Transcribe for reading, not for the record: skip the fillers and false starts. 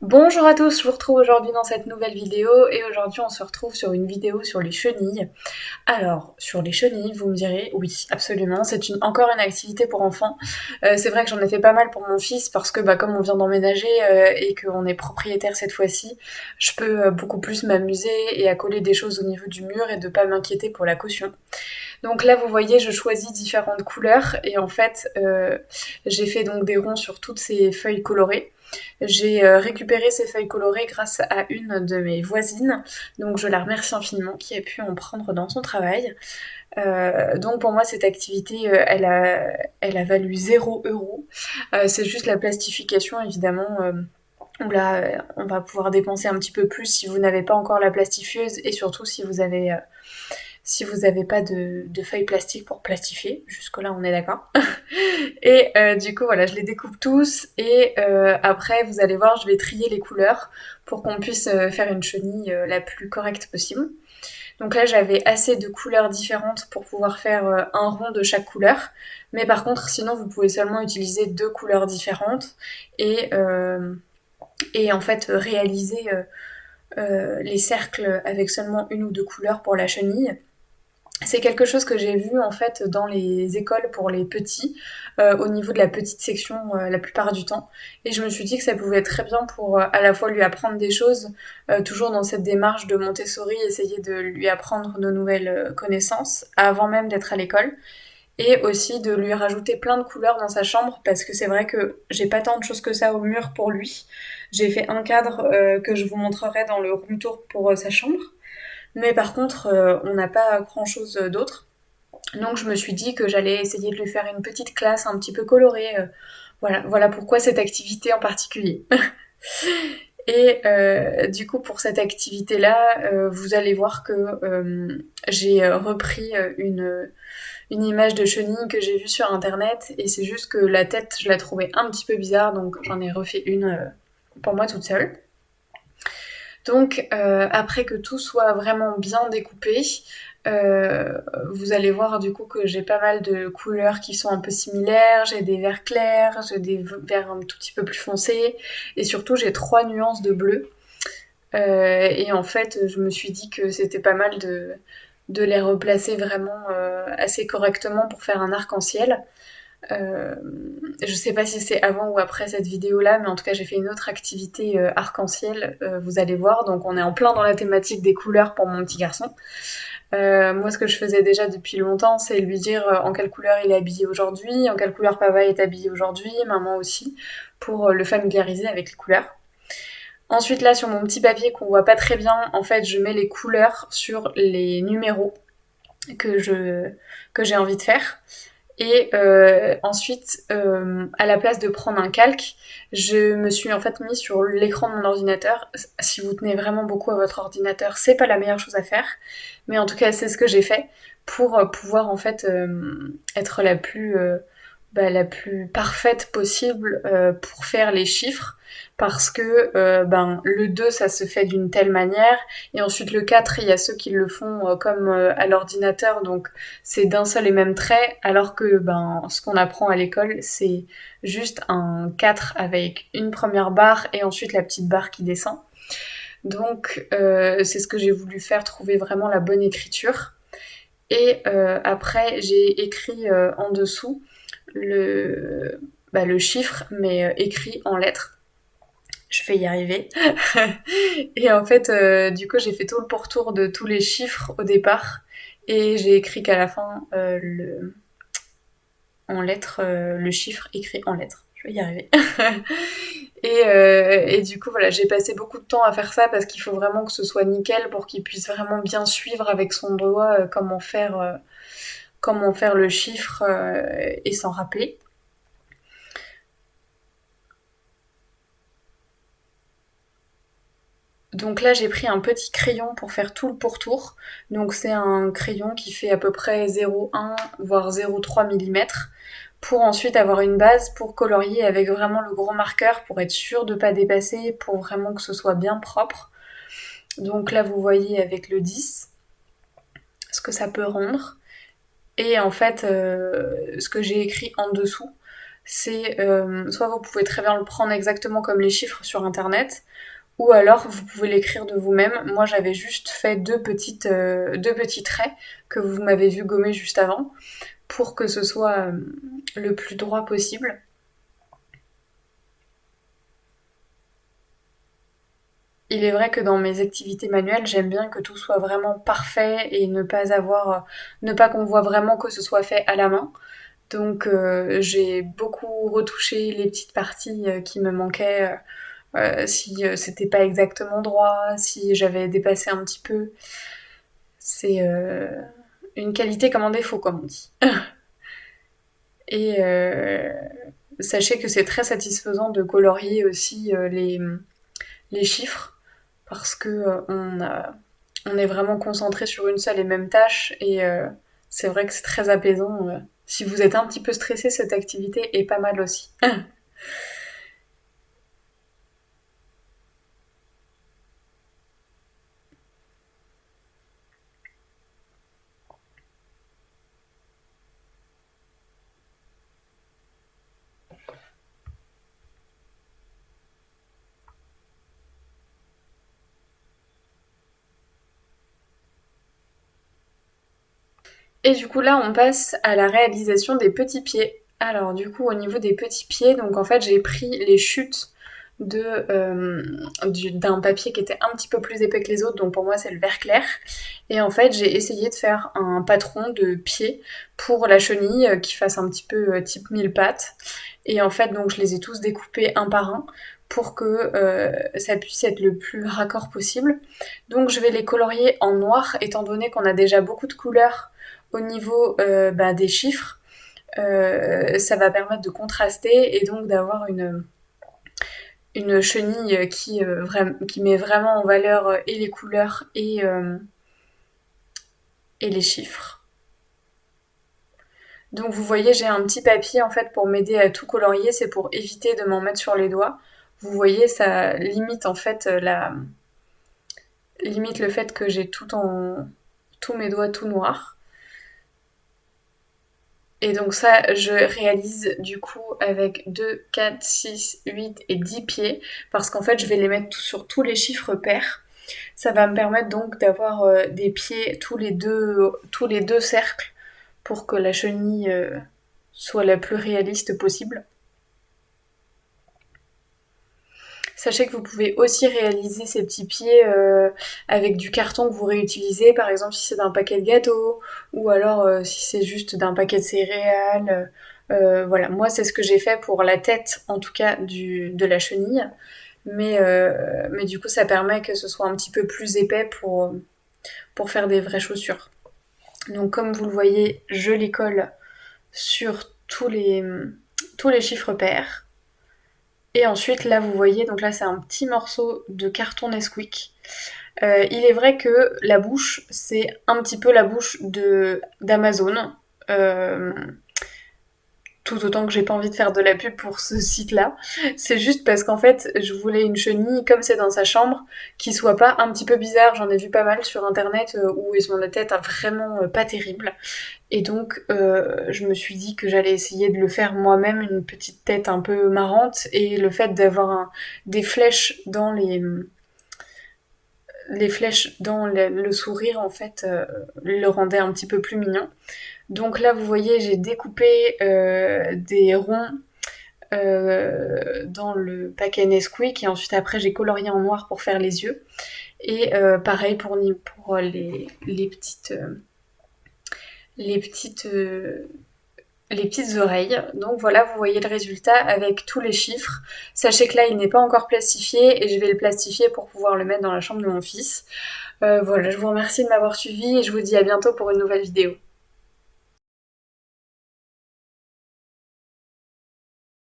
Bonjour à tous, je vous retrouve aujourd'hui dans cette nouvelle vidéo et aujourd'hui on se retrouve sur une vidéo sur les chenilles. Alors, sur les chenilles, vous me direz, oui, absolument, c'est encore une activité pour enfants. C'est vrai que j'en ai fait pas mal pour mon fils parce que comme on vient d'emménager et qu'on est propriétaire cette fois-ci, je peux beaucoup plus m'amuser et à coller des choses au niveau du mur et de pas m'inquiéter pour la caution. Donc là, vous voyez, je choisis différentes couleurs et en fait, j'ai fait donc des ronds sur toutes ces feuilles colorées. J'ai récupéré ces feuilles colorées grâce à une de mes voisines, donc je la remercie infiniment qui a pu en prendre dans son travail. Donc pour moi cette activité elle a valu 0 €. C'est juste la plastification évidemment où là on va pouvoir dépenser un petit peu plus si vous n'avez pas encore la plastifieuse et surtout si vous avez pas de feuilles plastiques pour plastifier. Jusque là on est d'accord. Et du coup, voilà, je les découpe tous et après, vous allez voir, je vais trier les couleurs pour qu'on puisse faire une chenille la plus correcte possible. Donc là, j'avais assez de couleurs différentes pour pouvoir faire un rond de chaque couleur. Mais par contre, sinon, vous pouvez seulement utiliser 2 couleurs différentes et, euh, et en fait réaliser les cercles avec seulement une ou 2 couleurs pour la chenille. C'est quelque chose que j'ai vu en fait dans les écoles pour les petits, au niveau de la petite section la plupart du temps. Et je me suis dit que ça pouvait être très bien pour à la fois lui apprendre des choses, toujours dans cette démarche de Montessori, essayer de lui apprendre de nouvelles connaissances avant même d'être à l'école. Et aussi de lui rajouter plein de couleurs dans sa chambre, parce que c'est vrai que j'ai pas tant de choses que ça au mur pour lui. J'ai fait un cadre que je vous montrerai dans le room tour pour sa chambre. Mais par contre, on n'a pas grand-chose d'autre. Donc je me suis dit que j'allais essayer de lui faire une petite classe un petit peu colorée. Voilà pourquoi cette activité en particulier. Et du coup, pour cette activité-là, vous allez voir que j'ai repris une image de chenille que j'ai vue sur internet. Et c'est juste que la tête, je la trouvais un petit peu bizarre, donc j'en ai refait une pour moi toute seule. Donc après que tout soit vraiment bien découpé, euh, vous allez voir du coup que j'ai pas mal de couleurs qui sont un peu similaires. J'ai des verts clairs, j'ai des verts un tout petit peu plus foncés, et surtout j'ai 3 nuances de bleu. Et en fait, je me suis dit que c'était pas mal de les replacer vraiment assez correctement pour faire un arc-en-ciel. Euh, je sais pas si c'est avant ou après cette vidéo-là, mais en tout cas, j'ai fait une autre activité arc-en-ciel, vous allez voir. Donc, on est en plein dans la thématique des couleurs pour mon petit garçon. Moi, ce que je faisais déjà depuis longtemps, c'est lui dire en quelle couleur il est habillé aujourd'hui, en quelle couleur papa est habillé aujourd'hui, maman aussi, pour le familiariser avec les couleurs. Ensuite, là, sur mon petit papier qu'on voit pas très bien, en fait, je mets les couleurs sur les numéros que je que j'ai envie de faire. Et ensuite, à la place de prendre un calque, je me suis en fait mis sur l'écran de mon ordinateur. Si vous tenez vraiment beaucoup à votre ordinateur, c'est pas la meilleure chose à faire, mais en tout cas, c'est ce que j'ai fait pour pouvoir en fait être la plus parfaite possible pour faire les chiffres, parce que le 2 ça se fait d'une telle manière, et ensuite le 4 il y a ceux qui le font comme à l'ordinateur, donc c'est d'un seul et même trait, alors que ce qu'on apprend à l'école c'est juste un 4 avec une première barre et ensuite la petite barre qui descend. Donc c'est ce que j'ai voulu faire, trouver vraiment la bonne écriture. Et après j'ai écrit en dessous le chiffre, mais écrit en lettres. Je vais y arriver. Et en fait, du coup, j'ai fait tout le pourtour de tous les chiffres au départ. Et j'ai écrit qu'à la fin, en lettres, le chiffre écrit en lettres. Je vais y arriver. Et du coup, voilà, j'ai passé beaucoup de temps à faire ça parce qu'il faut vraiment que ce soit nickel pour qu'il puisse vraiment bien suivre avec son doigt comment faire le chiffre et s'en rappeler. Donc là, j'ai pris un petit crayon pour faire tout le pourtour. Donc c'est un crayon qui fait à peu près 0,1 voire 0,3 mm pour ensuite avoir une base pour colorier avec vraiment le gros marqueur pour être sûr de ne pas dépasser, pour vraiment que ce soit bien propre. Donc là, vous voyez avec le 10 ce que ça peut rendre. Et en fait, ce que j'ai écrit en dessous, c'est soit vous pouvez très bien le prendre exactement comme les chiffres sur internet, ou alors vous pouvez l'écrire de vous-même. Moi j'avais juste fait deux petits traits que vous m'avez vu gommer juste avant, pour que ce soit le plus droit possible. Il est vrai que dans mes activités manuelles, j'aime bien que tout soit vraiment parfait et ne pas qu'on voit vraiment que ce soit fait à la main. Donc j'ai beaucoup retouché les petites parties qui me manquaient, si c'était pas exactement droit, si j'avais dépassé un petit peu. C'est une qualité comme un défaut, comme on dit. Et sachez que c'est très satisfaisant de colorier aussi les chiffres parce que on est vraiment concentré sur une seule et même tâche et c'est vrai que c'est très apaisant. Si vous êtes un petit peu stressé, cette activité est pas mal aussi. Et du coup là on passe à la réalisation des petits pieds. Alors du coup au niveau des petits pieds, donc en fait j'ai pris les chutes d'un papier qui était un petit peu plus épais que les autres, donc pour moi c'est le vert clair. Et en fait j'ai essayé de faire un patron de pied pour la chenille qui fasse un petit peu type mille pattes. Et en fait donc je les ai tous découpés un par un pour que ça puisse être le plus raccord possible. Donc je vais les colorier en noir étant donné qu'on a déjà beaucoup de couleurs au niveau des chiffres. Ça va permettre de contraster et donc d'avoir une chenille qui met vraiment en valeur et les couleurs et les chiffres. Donc vous voyez, j'ai un petit papier en fait pour m'aider à tout colorier, c'est pour éviter de m'en mettre sur les doigts. Vous voyez, ça limite en fait limite le fait que j'ai tous mes doigts tout noirs. Et donc ça, je réalise du coup avec 2, 4, 6, 8 et 10 pieds, parce qu'en fait, je vais les mettre sur tous les chiffres pairs. Ça va me permettre donc d'avoir des pieds tous les deux cercles pour que la chenille soit la plus réaliste possible. Sachez que vous pouvez aussi réaliser ces petits pieds avec du carton que vous réutilisez, par exemple si c'est d'un paquet de gâteaux, ou alors si c'est juste d'un paquet de céréales. Voilà, moi c'est ce que j'ai fait pour la tête, en tout cas de la chenille, mais du coup ça permet que ce soit un petit peu plus épais pour faire des vraies chaussures. Donc comme vous le voyez, je les colle sur tous les chiffres pairs. Et ensuite, là, vous voyez, donc là, c'est un petit morceau de carton Nesquik. Il est vrai que la bouche, c'est un petit peu la bouche d'Amazon. Euh, Tout autant que j'ai pas envie de faire de la pub pour ce site-là. C'est juste parce qu'en fait, je voulais une chenille, comme c'est dans sa chambre, qui soit pas un petit peu bizarre. J'en ai vu pas mal sur internet où ils ont la tête vraiment pas terrible. Et donc, je me suis dit que j'allais essayer de le faire moi-même, une petite tête un peu marrante. Et le fait d'avoir des flèches dans les flèches dans le sourire, en fait, le rendait un petit peu plus mignon. Donc là, vous voyez, j'ai découpé des ronds dans le paquet Nesquik et ensuite après j'ai colorié en noir pour faire les yeux. Et pareil pour les petites, euh, les petites oreilles. Donc voilà, vous voyez le résultat avec tous les chiffres. Sachez que là, il n'est pas encore plastifié et je vais le plastifier pour pouvoir le mettre dans la chambre de mon fils. Voilà, je vous remercie de m'avoir suivi et je vous dis à bientôt pour une nouvelle vidéo.